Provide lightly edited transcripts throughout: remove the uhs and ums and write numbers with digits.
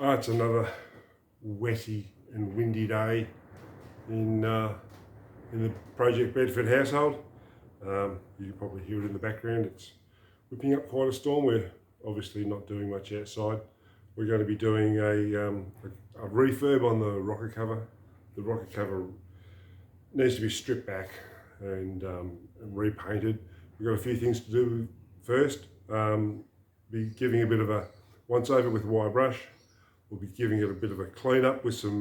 It's another wetty and windy day in the Project Bedford household. You can probably hear it in the background. It's whipping up quite a storm. We're obviously not doing much outside. We're going to be doing a refurb on the rocker cover. The rocker cover needs to be stripped back and repainted. We've got a few things to do first. Be giving a bit of a once over with a wire brush. We'll be giving it a bit of a clean up with some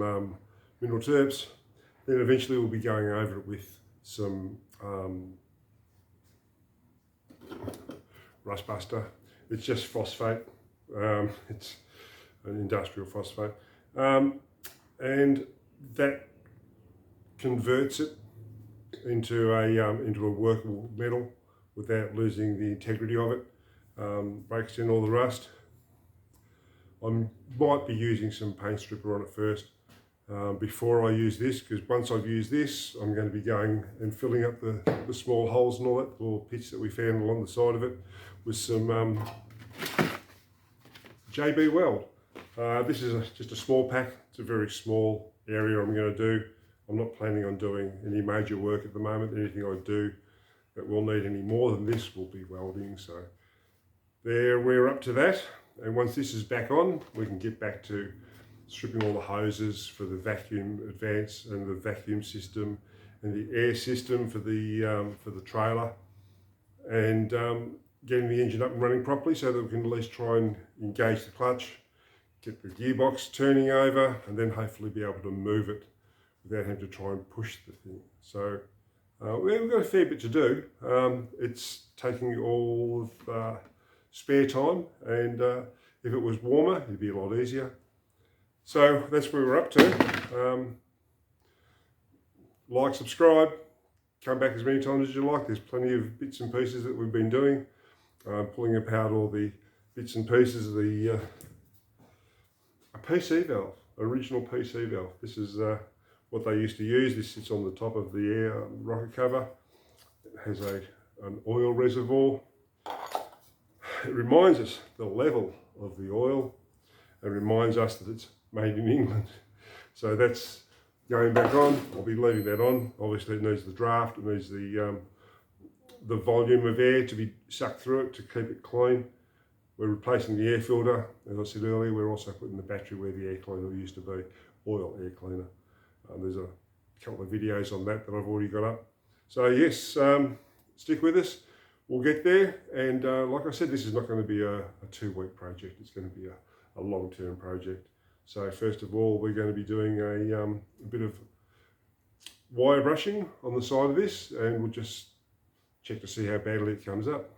mineral terps. Then eventually we'll be going over it with some rust buster. It's just phosphate. It's an industrial phosphate. And that converts it into a workable metal without losing the integrity of it. Breaks in all the rust. I might be using some paint stripper on it first before I use this, because once I've used this, I'm going to be going and filling up the small holes and all that, the little pits that we found along the side of it, with some JB Weld. This is just a small pack. It's a very small area I'm going to do. I'm not planning on doing any major work at the moment. Anything I do that will need any more than this will be welding. So there, we're up to that. And once this is back on, we can get back to stripping all the hoses for the vacuum advance and the vacuum system and the air system for the trailer, and getting the engine up and running properly so that we can at least try and engage the clutch, get the gearbox turning over, and then hopefully be able to move it without having to try and push the thing. So we've got a fair bit to do. It's taking all of spare time, and if it was warmer it'd be a lot easier. So that's where we're up to. Like, subscribe, come back as many times as you like. There's plenty of bits and pieces that we've been doing, pulling apart all the bits and pieces of a PC valve, original PC valve. This is what they used to use. This sits on the top of the air rocker cover. It has an oil reservoir. It reminds us the level of the oil, and reminds us that it's made in England. So that's going back on. I'll be leaving that on. Obviously it needs the draft, it needs the volume of air to be sucked through it to keep it clean. We're replacing the air filter. As I said earlier, we're also putting the battery where the air cleaner used to be, oil air cleaner. There's a couple of videos on that I've already got up. So yes, stick with us. We'll get there, and like I said, this is not going to be a 2-week project. It's going to be a long-term project. So first of all, we're going to be doing a bit of wire brushing on the side of this, and we'll just check to see how badly it comes up.